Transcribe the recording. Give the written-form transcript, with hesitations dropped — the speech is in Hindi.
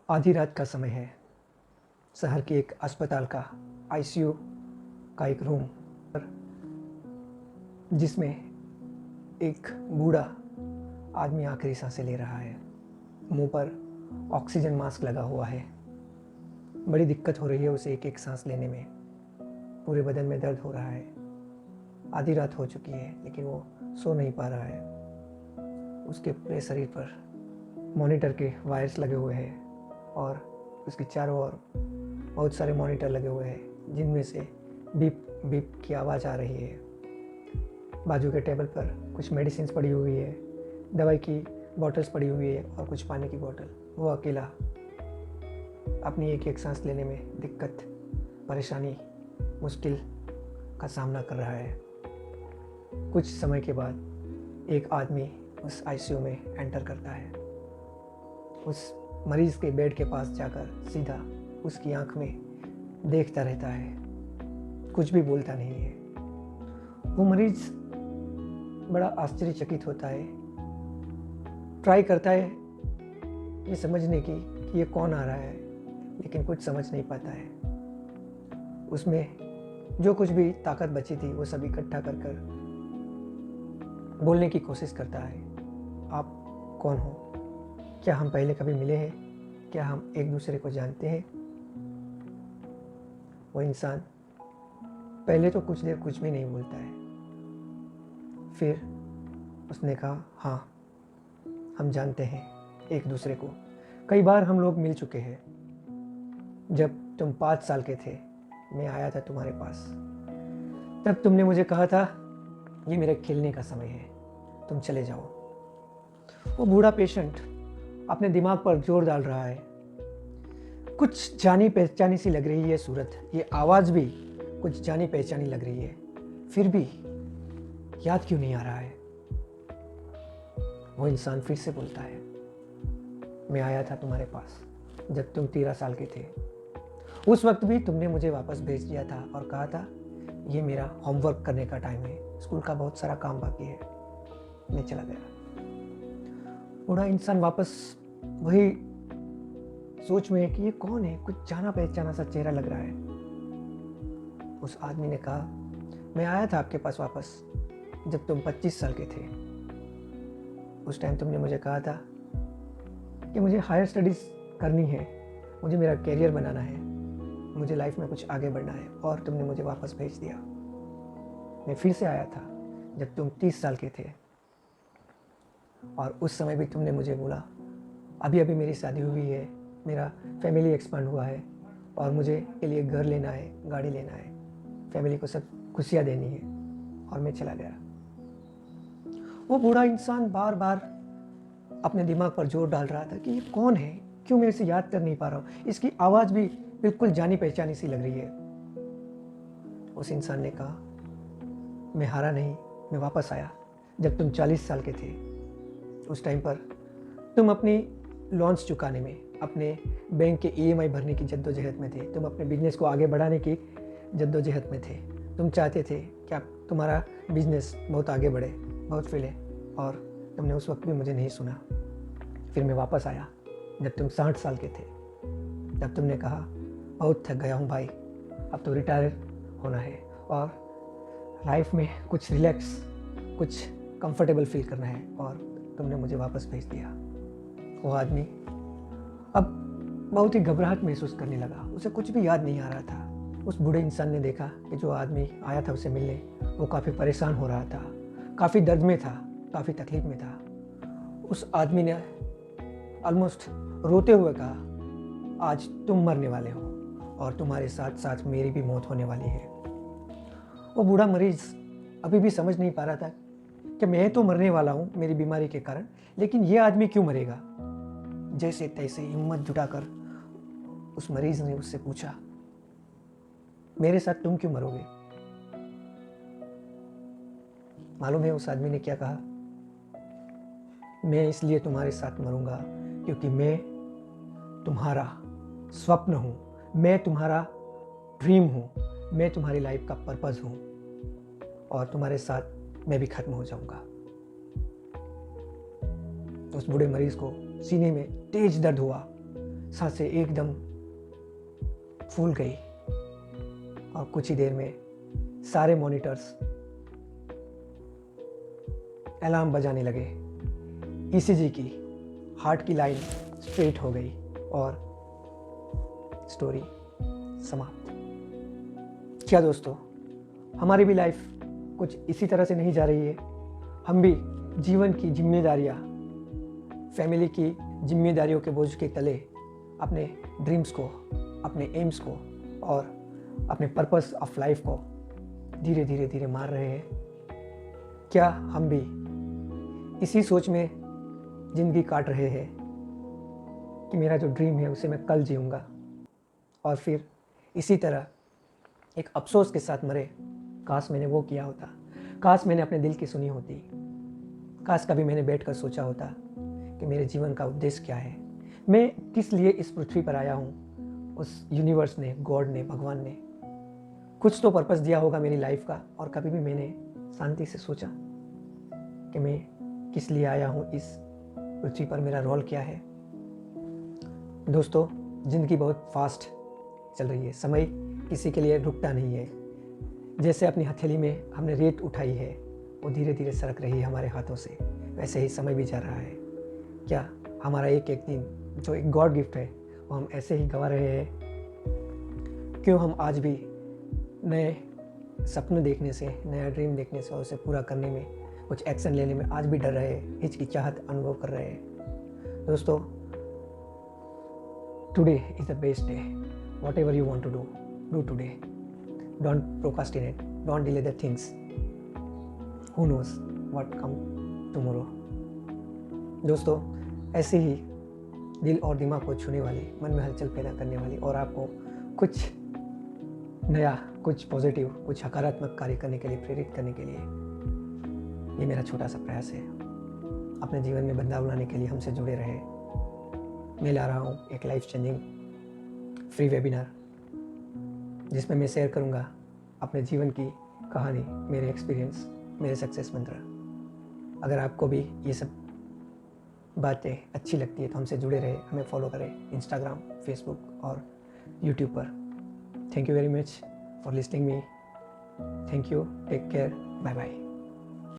आधी रात का समय है। शहर के एक अस्पताल का आईसीयू का एक रूम पर, जिसमें एक बूढ़ा आदमी आखिरी सांसें ले रहा है। मुंह पर ऑक्सीजन मास्क लगा हुआ है। बड़ी दिक्कत हो रही है उसे एक एक सांस लेने में। पूरे बदन में दर्द हो रहा है। आधी रात हो चुकी है लेकिन वो सो नहीं पा रहा है। उसके पूरे शरीर पर मॉनिटर के वायर्स लगे हुए हैं और उसके चारों ओर बहुत सारे मॉनिटर लगे हुए हैं जिनमें से बीप बीप की आवाज़ आ रही है। बाजू के टेबल पर कुछ मेडिसिन पड़ी हुई है, दवाई की बॉटल्स पड़ी हुई है और कुछ पानी की बोतल। वो अकेला अपनी एक एक सांस लेने में दिक्कत, परेशानी, मुश्किल का सामना कर रहा है। कुछ समय के बाद एक आदमी उस आईसीयू में एंटर करता है। उस मरीज के बेड के पास जाकर सीधा उसकी आंख में देखता रहता है, कुछ भी बोलता नहीं है। वो मरीज बड़ा आश्चर्यचकित होता है, ट्राई करता है ये समझने की कि ये कौन आ रहा है, लेकिन कुछ समझ नहीं पाता है। उसमें जो कुछ भी ताकत बची थी वो सब इकट्ठा कर कर बोलने की कोशिश करता है। आप कौन हो? क्या हम पहले कभी मिले हैं? क्या हम एक दूसरे को जानते हैं? वो इंसान पहले तो कुछ देर कुछ भी नहीं बोलता है। फिर उसने कहा, हाँ, हम जानते हैं एक दूसरे को। कई बार हम लोग मिल चुके हैं। जब तुम 5 साल के थे, मैं आया था तुम्हारे पास। तब तुमने मुझे कहा था ये मेरे खेलने का समय है, तुम चले जाओ। वो बूढ़ा पेशेंट अपने दिमाग पर जोर डाल रहा है। कुछ जानी पहचानी सी लग रही है सूरत, ये आवाज़ भी कुछ जानी पहचानी लग रही है। फिर भी याद क्यों नहीं आ रहा है? वो इंसान फिर से बोलता है, मैं आया था तुम्हारे पास जब तुम 13 साल के थे। उस वक्त भी तुमने मुझे वापस भेज दिया था और कहा था ये मेरा होमवर्क करने का टाइम है, स्कूल का बहुत सारा काम बाकी है। मैं चला गया। बूढ़ा इंसान वापस वही सोच में है कि ये कौन है, कुछ जाना पहचाना सा चेहरा लग रहा है। उस आदमी ने कहा, मैं आया था आपके पास वापस जब तुम 25 साल के थे। उस टाइम तुमने मुझे कहा था कि मुझे हायर स्टडीज़ करनी है, मुझे मेरा कैरियर बनाना है, मुझे लाइफ में कुछ आगे बढ़ना है, और तुमने मुझे वापस भेज दिया। मैं फिर से आया था जब तुम 30 साल के थे और उस समय भी तुमने मुझे बोला अभी अभी मेरी शादी हुई है, मेरा फैमिली एक्सपांड हुआ है और मुझे के लिए घर लेना है, गाड़ी लेना है, फैमिली को सब खुशियाँ देनी है, और मैं चला गया। वो बूढ़ा इंसान बार बार अपने दिमाग पर जोर डाल रहा था कि ये कौन है, क्यों मैं इसे याद कर नहीं पा रहा हूँ, इसकी आवाज़ भी बिल्कुल जानी पहचानी सी लग रही है। उस इंसान ने कहा, मैं हारा नहीं, मैं वापस आया जब तुम 40 साल के थे। उस टाइम पर तुम अपनी लोन्स चुकाने में, अपने बैंक के ईएमआई भरने की जद्दोजहद में थे, तुम अपने बिजनेस को आगे बढ़ाने की जद्दोजहद में थे। तुम चाहते थे कि आप तुम्हारा बिजनेस बहुत आगे बढ़े, बहुत फैले, और तुमने उस वक्त भी मुझे नहीं सुना। फिर मैं वापस आया जब तुम 60 साल के थे। तब तुमने कहा, बहुत थक गया हूँ भाई, अब तो रिटायर होना है और लाइफ में कुछ रिलैक्स, कुछ कंफर्टेबल फील करना है, और तुमने मुझे वापस भेज दिया। वो आदमी अब बहुत ही घबराहट महसूस करने लगा। उसे कुछ भी याद नहीं आ रहा था। उस बूढ़े इंसान ने देखा कि जो आदमी आया था उसे मिलने, वो काफ़ी परेशान हो रहा था, काफ़ी दर्द में था, काफ़ी तकलीफ में था। उस आदमी ने ऑलमोस्ट रोते हुए कहा, आज तुम मरने वाले हो और तुम्हारे साथ साथ मेरी भी मौत होने वाली है। वो बूढ़ा मरीज अभी भी समझ नहीं पा रहा था कि मैं तो मरने वाला हूँ मेरी बीमारी के कारण, लेकिन ये आदमी क्यों मरेगा। जैसे तैसे हिम्मत जुटाकर उस मरीज ने उससे पूछा, मेरे साथ तुम क्यों मरोगे? मालूम है उस आदमी ने क्या कहा? मैं इसलिए तुम्हारे साथ मरूंगा क्योंकि मैं तुम्हारा स्वप्न हूँ, मैं तुम्हारा ड्रीम हूँ, मैं तुम्हारी लाइफ का पर्पस हूँ, और तुम्हारे साथ मैं भी खत्म हो जाऊंगा। उस बूढ़े मरीज को सीने में तेज दर्द हुआ। सांसें एकदम फूल गई और कुछ ही देर में सारे मॉनिटर्स अलार्म बजाने लगे। ईसीजी की हार्ट की लाइन स्ट्रेट हो गई और स्टोरी समाप्त। क्या दोस्तों, हमारी भी लाइफ कुछ इसी तरह से नहीं जा रही है? हम भी जीवन की जिम्मेदारियाँ, फैमिली की जिम्मेदारियों के बोझ के तले अपने ड्रीम्स को, अपने एम्स को और अपने पर्पस ऑफ लाइफ को धीरे धीरे धीरे मार रहे हैं? क्या हम भी इसी सोच में ज़िंदगी काट रहे हैं कि मेरा जो ड्रीम है उसे मैं कल जीऊँगा, और फिर इसी तरह एक अफसोस के साथ मरे? काश मैंने वो किया होता, काश मैंने अपने दिल की सुनी होती, काश कभी मैंने बैठकर सोचा होता कि मेरे जीवन का उद्देश्य क्या है, मैं किस लिए इस पृथ्वी पर आया हूँ। उस यूनिवर्स ने, गॉड ने, भगवान ने कुछ तो पर्पस दिया होगा मेरी लाइफ का, और कभी भी मैंने शांति से सोचा कि मैं किस लिए आया हूँ इस पृथ्वी पर, मेरा रोल क्या है। दोस्तों, ज़िंदगी बहुत फास्ट चल रही है, समय किसी के लिए रुकता नहीं है। जैसे अपनी हथेली में हमने रेत उठाई है, वो धीरे धीरे सरक रही है हमारे हाथों से, वैसे ही समय भी जा रहा है। क्या हमारा एक एक दिन जो एक गॉड गिफ्ट है वो हम ऐसे ही गंवा रहे हैं? क्यों हम आज भी नए सपने देखने से, नया ड्रीम देखने से और उसे पूरा करने में, कुछ एक्शन लेने में आज भी डर रहे हैं, हिचकिचाहट अनुभव कर रहे हैं? दोस्तों, today is the best day. Whatever you want to do today. Don't procrastinate, don't delay the things. Who knows what come tomorrow. दोस्तों, ऐसे ही दिल और दिमाग को छूने वाली, मन में हलचल पैदा करने वाली और आपको कुछ नया, कुछ पॉजिटिव, कुछ सकारात्मक कार्य करने के लिए प्रेरित करने के लिए ये मेरा छोटा सा प्रयास है। अपने जीवन में बदलाव लाने के लिए हमसे जुड़े रहे। मैं ला रहा हूँ एक लाइफ चेंजिंग फ्री वेबिनार, जिसमें मैं शेयर करूँगा अपने जीवन की कहानी, मेरे एक्सपीरियंस, मेरे सक्सेस मंत्र। अगर आपको भी ये सब बातें अच्छी लगती है तो हमसे जुड़े रहे, हमें फॉलो करें इंस्टाग्राम, फेसबुक और यूट्यूब पर। Thank you very much for listening me. Thank you, take care, bye bye.